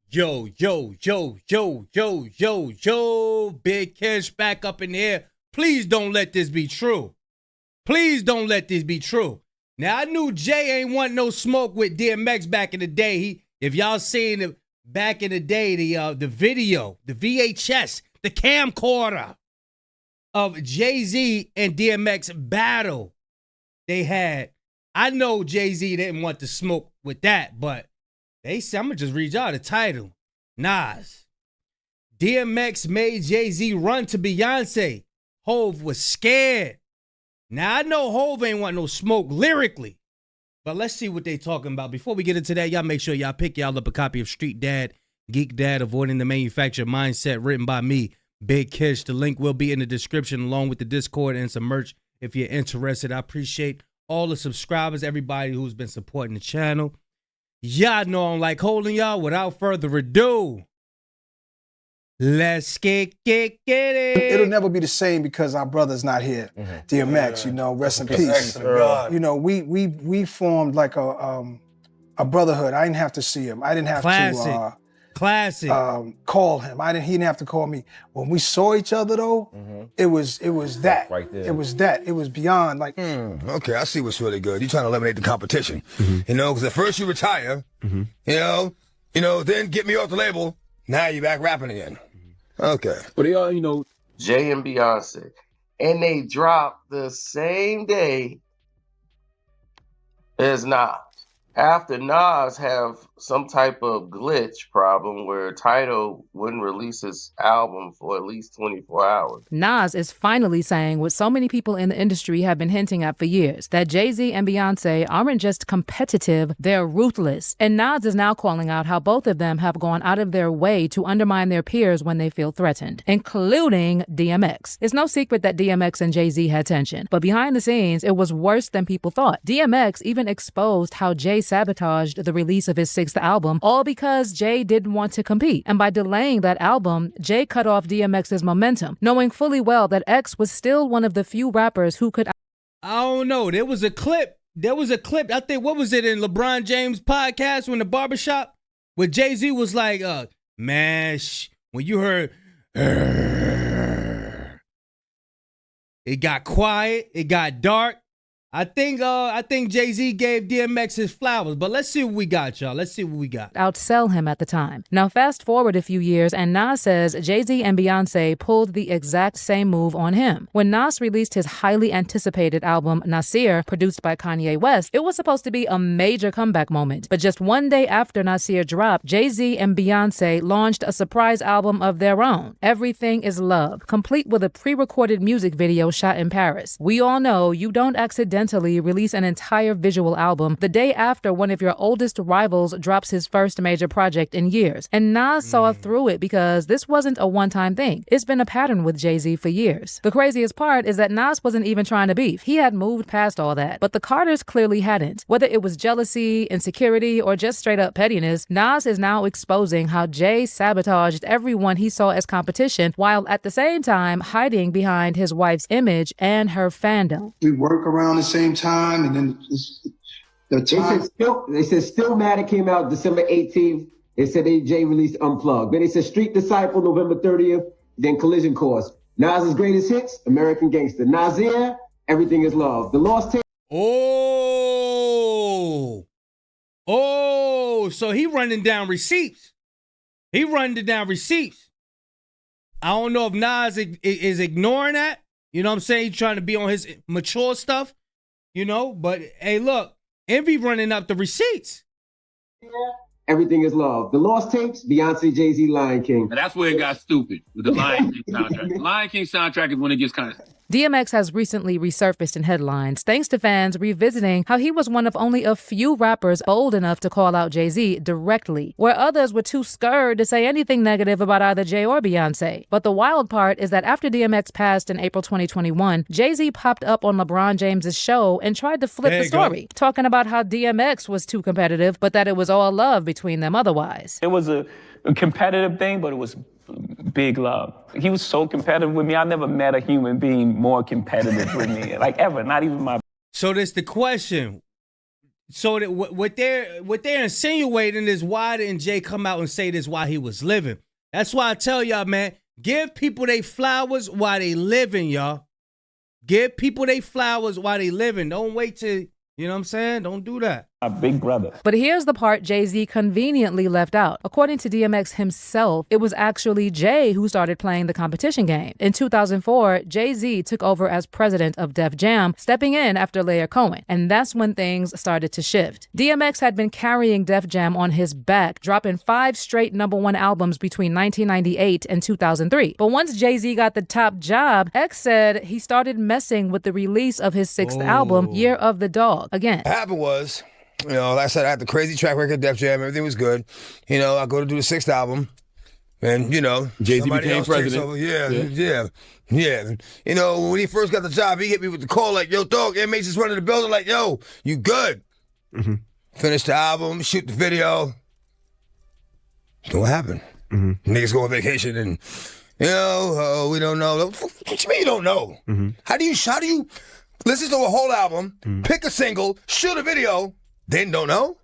Yo, yo, yo, yo, yo, yo, yo, Big Kish back up in here. Please don't let this be true. Please don't let this be true. Now, I knew Jay ain't want no smoke with DMX back in the day. If y'all seen it back in the day, the video, the VHS, the camcorder of Jay-Z and DMX battle they had. I know Jay-Z didn't want to smoke with that, but they said, I'm going to just read y'all the title. Nas. DMX made Jay-Z run to Beyonce. Hov was scared. Now, I know Hov ain't want no smoke lyrically, but let's see what they talking about. Before we get into that, y'all make sure y'all pick y'all up a copy of Street Dad, Geek Dad, Avoiding the Manufactured Mindset, written by me, Big Kish. The link will be in the description along with the Discord and some merch if you're interested. I appreciate all the subscribers, everybody who's been supporting the channel. Y'all know I'm like holding y'all. Without further ado, let's get it. It'll never be the same because our brother's not here. DMX, you know, rest in peace. You know, we formed like a brotherhood. I didn't have to see him. I didn't have to call him. He didn't have to call me. When we saw each other though, it was that. Right there. It was that. It was beyond like. Okay, I see what's really good. You're trying to eliminate the competition. You know, because at first you retire, you know, then get me off the label. Now you're back rapping again. Okay. But they all, you know, Jay and Beyonce. And they dropped the same day as Nas. After Nas have some type of glitch problem where Tidal wouldn't release his album for at least 24 hours. Nas is finally saying what so many people in the industry have been hinting at for years, that Jay-Z and Beyonce aren't just competitive, they're ruthless. And Nas is now calling out how both of them have gone out of their way to undermine their peers when they feel threatened, including DMX. It's no secret that DMX and Jay-Z had tension, but behind the scenes, it was worse than people thought. DMX even exposed how Jay sabotaged the release of his sixth album, all because Jay didn't want to compete. And by delaying that album, Jay cut off DMX's momentum, knowing fully well that X was still one of the few rappers who could... I don't know. There was a clip. I think, what was it in LeBron James' podcast when the barbershop? Where Jay-Z was like, man, when you heard... It got quiet. It got dark. I think Jay-Z gave DMX his flowers, but let's see what we got, y'all. Let's see what we got. Outsell him at the time. Now, fast forward a few years, and Nas says Jay-Z and Beyonce pulled the exact same move on him. When Nas released his highly anticipated album, Nasir, produced by Kanye West, it was supposed to be a major comeback moment. But just one day after Nasir dropped, Jay-Z and Beyonce launched a surprise album of their own, Everything Is Love, complete with a pre-recorded music video shot in Paris. We all know you don't accidentally release an entire visual album the day after one of your oldest rivals drops his first major project in years. And Nas saw through it because this wasn't a one-time thing. It's been a pattern with Jay-Z for years. The craziest part is that Nas wasn't even trying to beef. He had moved past all that. But the Carters clearly hadn't. Whether it was jealousy, insecurity, or just straight up pettiness, Nas is now exposing how Jay sabotaged everyone he saw as competition while at the same time hiding behind his wife's image and her fandom. We work around the same time, and then the time. They said Stillmatic came out December 18th. They said Jay released Unplugged. Then they said Street Disciple November 30th. Then Collision Course. Nas's greatest hits, American Gangster. Nasir, Everything Is Love. The Lost Tape. So he running down receipts. I don't know if Nas is ignoring that. You know what I'm saying? He's trying to be on his mature stuff. You know, but hey, look, Envy running up the receipts. Yeah. Everything Is Love. The Lost Tapes, Beyonce, Jay-Z, Lion King. and that's where it got stupid with the Lion King soundtrack. The Lion King soundtrack is when it gets kind of... DMX has recently resurfaced in headlines thanks to fans revisiting how he was one of only a few rappers bold enough to call out Jay-Z directly, where others were too scared to say anything negative about either Jay or Beyonce. But the wild part is that after DMX passed in April 2021, Jay-Z popped up on LeBron James's show and tried to flip the story, talking about how DMX was too competitive, but that it was all love between them otherwise. It was a competitive thing, but it was big love. He was so competitive with me. I never met a human being more competitive with me, like ever, not even my... So that's the question. So that what they're insinuating is why didn't Jay come out and say this while he was living? That's why I tell y'all, man, give people they flowers while they living, y'all. Give people they flowers while they living. Don't wait till, you know what I'm saying? Don't do that. My big brother. But here's the part Jay-Z conveniently left out. According to DMX himself, it was actually Jay who started playing the competition game. In 2004, Jay-Z took over as president of Def Jam, stepping in after Leia Cohen. And that's when things started to shift. DMX had been carrying Def Jam on his back, dropping 5 straight #1 albums between 1998 and 2003. But once Jay-Z got the top job, X said he started messing with the release of his 6th album, Year of the Dog, again. What happened was, you know, like I said, I had the crazy track record, Def Jam, everything was good. You know, I go to do the 6th album, and, you know, Jay-Z became president. Yeah. You know, when he first got the job, he hit me with the call like, yo, dog, inmates is running the building, like, yo, you good? Mm-hmm. Finish the album, shoot the video. So what happened? Mm-hmm. Niggas go on vacation and, you know, we don't know. What you mean you don't know? Mm-hmm. How do you listen to a whole album, pick a single, shoot a video, then don't know?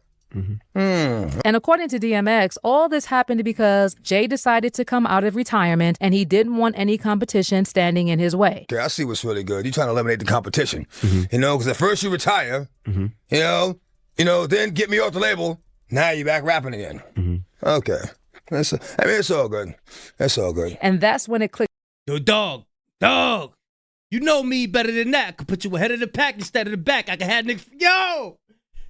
And according to DMX, all this happened because Jay decided to come out of retirement and he didn't want any competition standing in his way. Okay, I see what's really good. You're trying to eliminate the competition. You know, because at first you retire, you know, then get me off the label, now you're back rapping again. Okay. It's all good. That's all good. And that's when it clicked. Yo, dog. You know me better than that. I could put you ahead of the pack instead of the back. I can have niggas. Yo,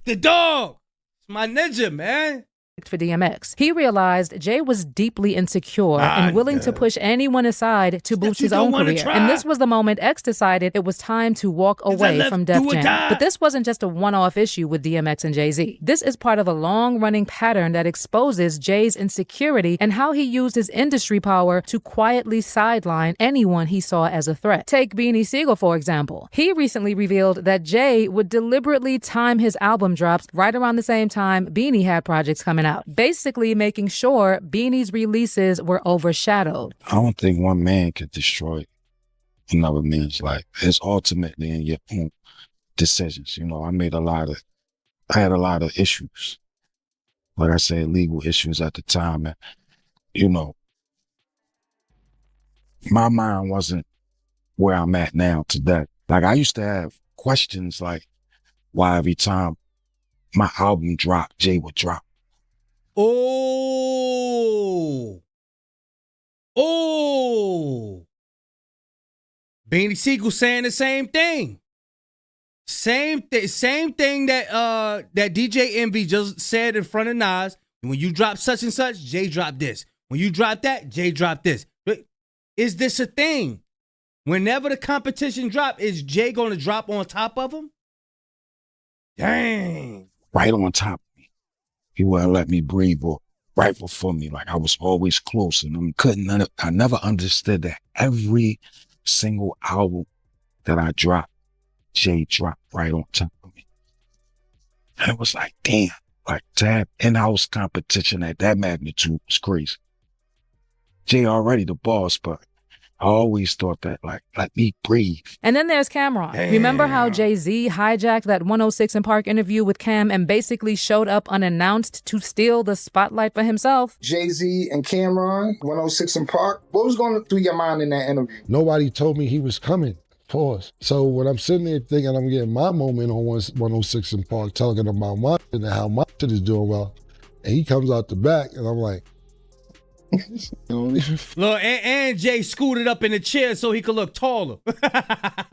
the dog. It's my ninja, man. For DMX. He realized Jay was deeply insecure and willing to push anyone aside to boost his own career. And this was the moment X decided it was time to walk away from Def Jam. But this wasn't just a one-off issue with DMX and Jay-Z. This is part of a long-running pattern that exposes Jay's insecurity and how he used his industry power to quietly sideline anyone he saw as a threat. Take Beanie Sigel, for example. He recently revealed that Jay would deliberately time his album drops right around the same time Beanie had projects coming out, basically making sure Beanie's releases were overshadowed. I don't think one man could destroy another man's life. It's ultimately in your own decisions. You know, I had a lot of issues. Like I said, legal issues at the time. And, you know, my mind wasn't where I'm at now today. Like, I used to have questions like why every time my album dropped, Jay would drop. Oh. Beanie Sigel saying the same thing. Same thing that DJ Envy just said in front of Nas. When you drop such and such, Jay dropped this. When you drop that, Jay dropped this. But is this a thing? Whenever the competition drop, is Jay going to drop on top of him? Dang. Right on top. He wouldn't let me breathe or right before me. Like, I was always close, and I never understood that every single album that I dropped, Jay dropped right on top of me. And it was like, damn, like to have in-house competition at that magnitude was crazy. Jay already the boss, but I always thought that, like, let me breathe. And then there's Cameron. Damn. Remember how Jay-Z hijacked that 106 in Park interview with Cam and basically showed up unannounced to steal the spotlight for himself? Jay-Z and Cameron, 106 in Park. What was going through your mind in that interview? Nobody told me he was coming. Pause. So when I'm sitting there thinking I'm getting my moment on 106 in Park, talking about my shit and how my shit is doing well, and he comes out the back, and I'm like, Look, and Jay scooted up in the chair so he could look taller.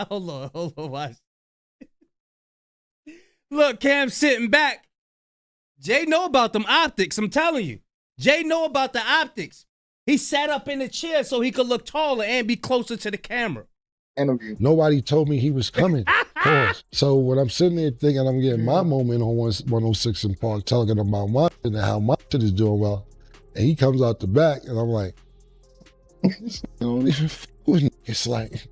Hold on, watch. Look, Cam sitting back. Jay know about them optics, I'm telling you. Jay know about the optics. He sat up in the chair so he could look taller and be closer to the camera. Nobody told me he was coming. Pause. So when I'm sitting there thinking I'm getting my moment on 106 in Park, talking about my shit and how my shit is doing well, and he comes out the back, and I'm like, it's like,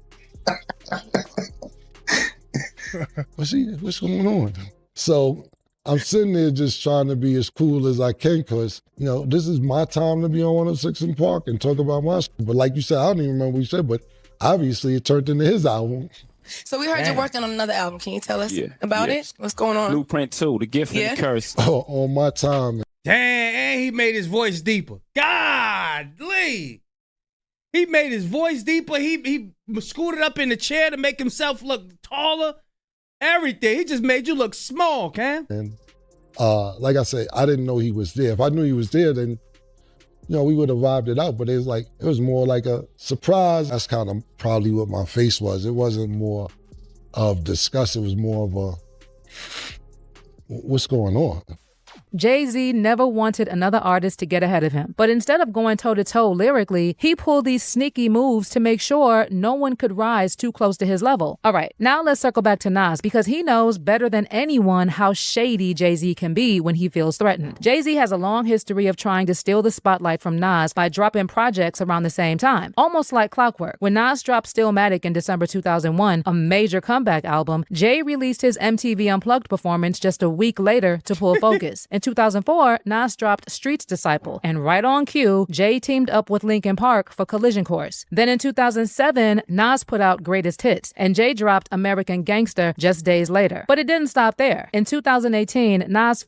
what's going on? So I'm sitting there just trying to be as cool as I can, because, you know, this is my time to be on 106 in Park and talk about my shit. But like you said, I don't even remember what you said, but obviously it turned into his album. So we heard you're working on another album. Can you tell us about it? What's going on? Blueprint 2, The Gift and the Curse. Oh, on my time. Damn, and he made his voice deeper. Godly. He made his voice deeper. He scooted up in the chair to make himself look taller. Everything. He just made you look small, Cam. And like I said, I didn't know he was there. If I knew he was there, then we would have vibed it out. But it was more like a surprise. That's kind of probably what my face was. It wasn't more of disgust. It was more of a, what's going on? Jay-Z never wanted another artist to get ahead of him, but instead of going toe-to-toe lyrically, he pulled these sneaky moves to make sure no one could rise too close to his level. All right, now let's circle back to Nas, because he knows better than anyone how shady Jay-Z can be when he feels threatened. Jay-Z has a long history of trying to steal the spotlight from Nas by dropping projects around the same time, almost like clockwork. When Nas dropped Stillmatic in December 2001, a major comeback album, Jay released his MTV Unplugged performance just a week later to pull focus. In 2004, Nas dropped Street's Disciple, and right on cue, Jay teamed up with Linkin Park for Collision Course. Then in 2007, Nas put out Greatest Hits, and Jay dropped American Gangster just days later. But it didn't stop there. In 2018, Nas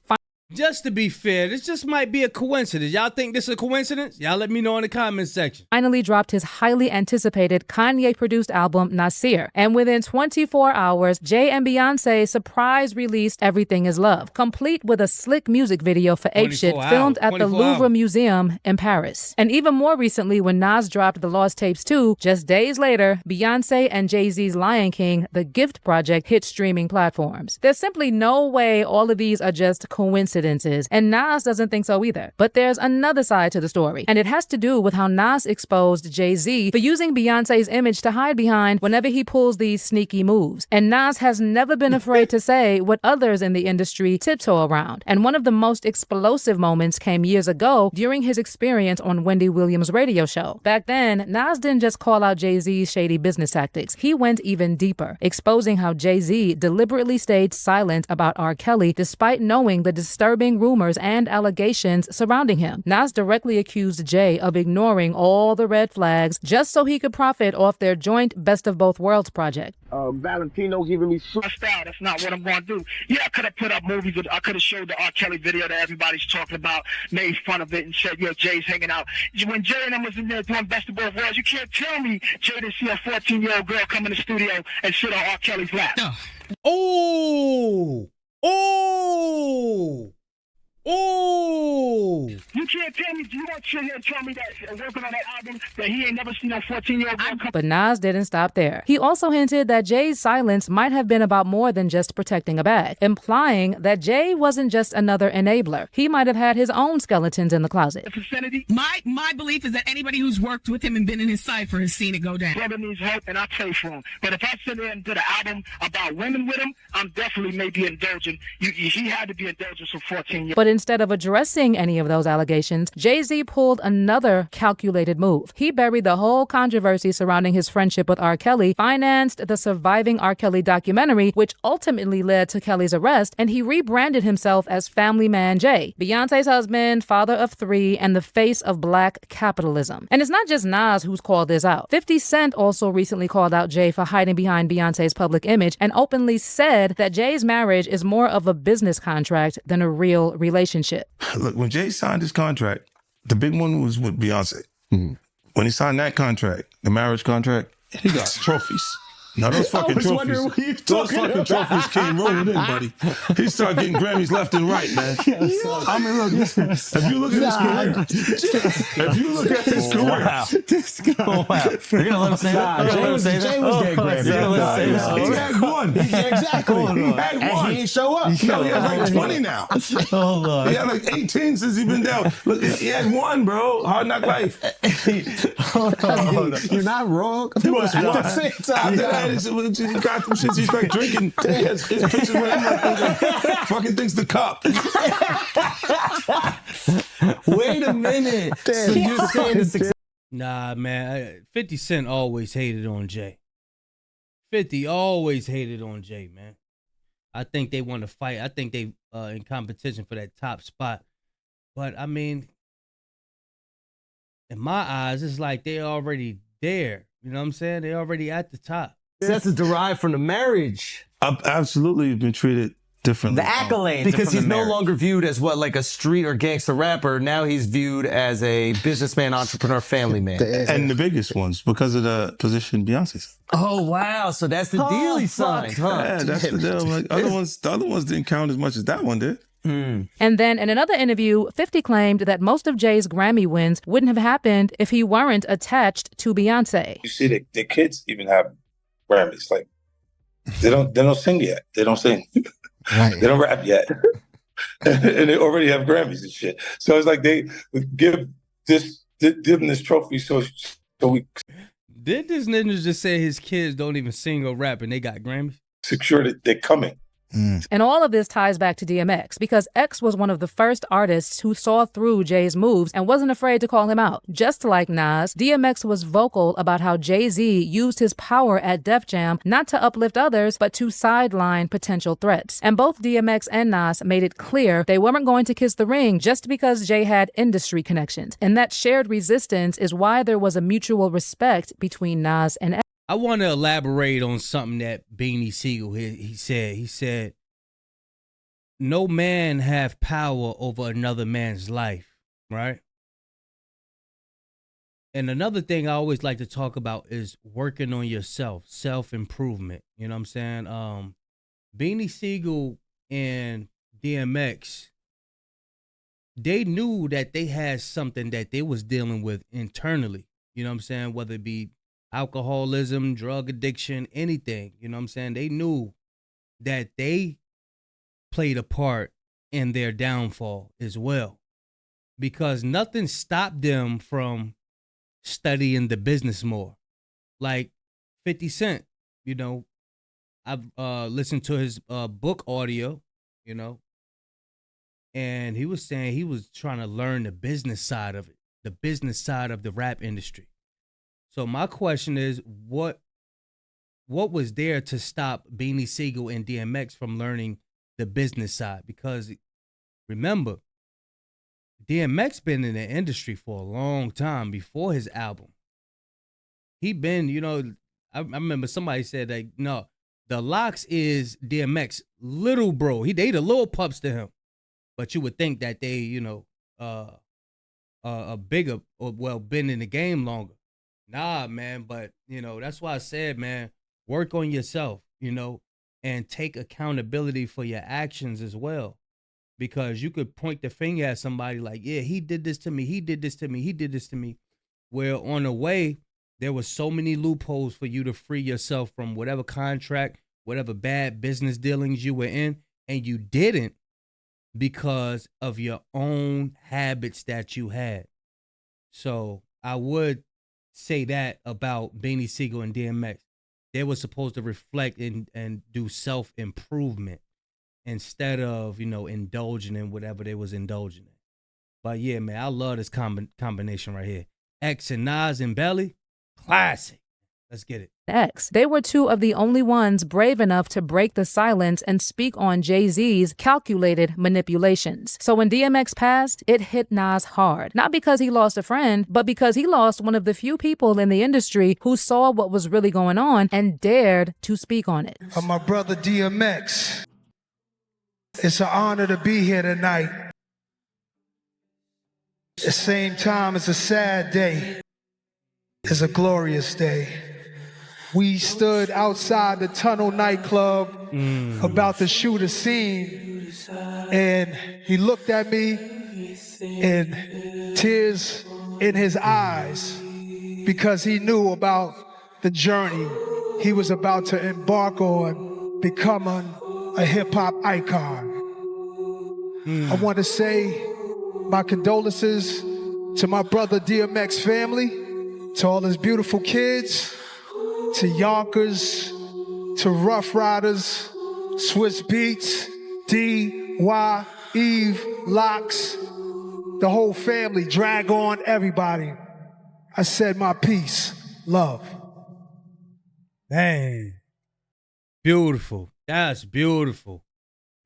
just to be fair, this just might be a coincidence. Y'all think this is a coincidence? Y'all let me know in the comments section. finally dropped his highly anticipated Kanye-produced album, Nasir. And within 24 hours, Jay and Beyonce surprise released Everything Is Love, complete with a slick music video for Ape Shit filmed at the Louvre Museum in Paris. And even more recently, when Nas dropped The Lost Tapes 2, just days later, Beyonce and Jay-Z's Lion King, The Gift Project, hit streaming platforms. There's simply no way all of these are just coincidences, and Nas doesn't think so either. But there's another side to the story, and it has to do with how Nas exposed Jay-Z for using Beyonce's image to hide behind whenever he pulls these sneaky moves. And Nas has never been afraid to say what others in the industry tiptoe around. And one of the most explosive moments came years ago during his experience on Wendy Williams' radio show. Back then, Nas didn't just call out Jay-Z's shady business tactics. He went even deeper, exposing how Jay-Z deliberately stayed silent about R. Kelly despite knowing the disturbing rumors and allegations surrounding him. Nas directly accused Jay of ignoring all the red flags just so he could profit off their joint Best of Both Worlds project. Valentino giving me stressed out. That's not what I'm going to do. Yeah, I could have put up movies. I could have showed the R. Kelly video that everybody's talking about, made fun of it, and said, yo, Jay's hanging out. When Jay and them was in there doing Best of Both Worlds, you can't tell me Jay didn't see a 14-year-old girl come in the studio and sit on R. Kelly's lap. Oh! Oh! Oh! You can't tell me, you won't sit here and tell me that working on that album that he ain't never seen a 14-year-old girl come. But Nas didn't stop there. He also hinted that Jay's silence might have been about more than just protecting a bag, implying that Jay wasn't just another enabler. He might have had his own skeletons in the closet. My belief is that anybody who's worked with him and been in his cipher has seen it go down. Brother needs help, and I pray for him. But if I sit there and did an album about women with him, I'm definitely maybe indulgent. He had to be indulgent for 14 years. But instead of addressing any of those allegations, Jay-Z pulled another calculated move. He buried the whole controversy surrounding his friendship with R. Kelly, financed the Surviving R. Kelly documentary, which ultimately led to Kelly's arrest, and he rebranded himself as Family Man Jay, Beyonce's husband, father of 3, and the face of black capitalism. And it's not just Nas who's called this out. 50 Cent also recently called out Jay for hiding behind Beyonce's public image and openly said that Jay's marriage is more of a business contract than a real relationship. Look, when Jay signed his contract, the big one was with Beyonce. Mm-hmm. When he signed that contract, the marriage contract, he got trophies. Now those fucking trophies, trophies came rolling in, buddy. He started getting Grammys left and right, man. I mean, look, if you look at his career, Wow. You're gonna let him say that? Jay was getting Grammys. He had one. Exactly. He had one. And he ain't show up. He has like 20 now. Oh, Lord. He had like 18 since he's been down. Look, he had one, bro. Hard Knock Life. You're not wrong. He was one. After that, he got them shits. He's like drinking. His pictures with him like fucking things the cup. Wait a minute. So you're saying the success? Nah, man. 50 Cent always hated on Jay. 50 always hated on Jay, man. I think they want to fight. I think they in competition for that top spot. But I mean, in my eyes, it's like they already there. You know what I'm saying? They already at the top. Success is derived from the marriage. I've absolutely been treated differently. The accolades. Because he's no longer viewed as like a street or gangster rapper. Now he's viewed as a businessman, entrepreneur, family man. And the biggest ones because of the position Beyonce's. Oh, wow. So that's the deal he signed, huh? Yeah, that's the deal. Like, the other ones didn't count as much as that one did. And then in another interview, 50 claimed that most of Jay's Grammy wins wouldn't have happened if he weren't attached to Beyonce. You see, the kids even have Grammys. Like they don't sing yet. They don't sing. Right. They don't rap yet, and they already have Grammys and shit. So it's like they give them this trophy. So we did this ninja just say his kids don't even sing or rap and they got Grammys? Secure that they're coming. And all of this ties back to DMX because X was one of the first artists who saw through Jay's moves and wasn't afraid to call him out. Just like Nas, DMX was vocal about how Jay-Z used his power at Def Jam not to uplift others, but to sideline potential threats. And both DMX and Nas made it clear they weren't going to kiss the ring just because Jay had industry connections. And that shared resistance is why there was a mutual respect between Nas and X. I want to elaborate on something that Beanie Siegel he said. He said, no man have power over another man's life, right? And another thing I always like to talk about is working on yourself, self-improvement. You know what I'm saying? Beanie Siegel and DMX, they knew that they had something that they was dealing with internally. You know what I'm saying? Whether it be alcoholism, drug addiction, anything, you know what I'm saying? They knew that they played a part in their downfall as well because nothing stopped them from studying the business more. Like 50 Cent, you know, I've listened to his book audio, you know, and he was saying he was trying to learn the business side of it, the business side of the rap industry. So my question is, what was there to stop Beanie Siegel and DMX from learning the business side? Because remember, DMX been in the industry for a long time before his album. He been, you know, I remember somebody said that, no, the Locks is DMX little bro. They the little pups to him. But you would think that they, you know, a bigger, or well, been in the game longer. Nah, man, but, you know, that's why I said, man, work on yourself, you know, and take accountability for your actions as well. Because you could point the finger at somebody like, yeah, he did this to me, he did this to me, he did this to me. Where on the way, there were so many loopholes for you to free yourself from whatever contract, whatever bad business dealings you were in, and you didn't because of your own habits that you had. So I would say that about Beanie Siegel and DMX. They were supposed to reflect and do self-improvement instead of, you know, indulging in whatever they was indulging in. But yeah, man, I love this combination right here. X and Nas and Belly, classic. Let's get it. X. They were two of the only ones brave enough to break the silence and speak on Jay-Z's calculated manipulations. So when DMX passed, it hit Nas hard. Not because he lost a friend, but because he lost one of the few people in the industry who saw what was really going on and dared to speak on it. My brother DMX, it's an honor to be here tonight. At the same time, it's a sad day. It's a glorious day. We stood outside the Tunnel nightclub about to shoot a scene, and he looked at me and tears in his eyes because he knew about the journey he was about to embark on, becoming a hip-hop icon. I want to say my condolences to my brother DMX family, to all his beautiful kids, to Yonkers, to Rough Riders, Swiss Beats, D, Y, Eve, Locks, the whole family, Drag On, everybody. I said my piece, love. Dang. Beautiful. That's beautiful.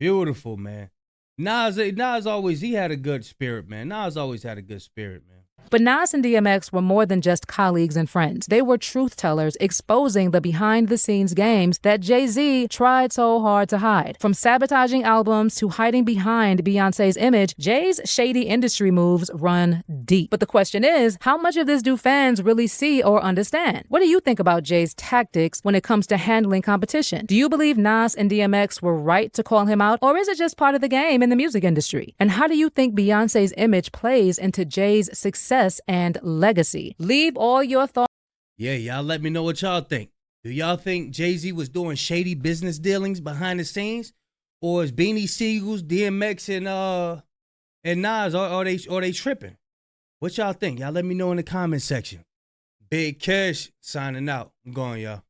Beautiful, man. Nas always, he had a good spirit, man. Nas always had a good spirit, man. But Nas and DMX were more than just colleagues and friends. They were truth tellers exposing the behind-the-scenes games that Jay-Z tried so hard to hide. From sabotaging albums to hiding behind Beyonce's image, Jay's shady industry moves run deep. But the question is, how much of this do fans really see or understand? What do you think about Jay's tactics when it comes to handling competition? Do you believe Nas and DMX were right to call him out, or is it just part of the game in the music industry? And how do you think Beyonce's image plays into Jay's success and legacy? Leave all your thoughts. Yeah, y'all let me know what y'all think. Do y'all think Jay-Z was doing shady business dealings behind the scenes? Or is Beanie Siegels, DMX, and Nas, are they tripping? What y'all think? Y'all let me know in the comment section. Big Cash signing out. I'm going, y'all.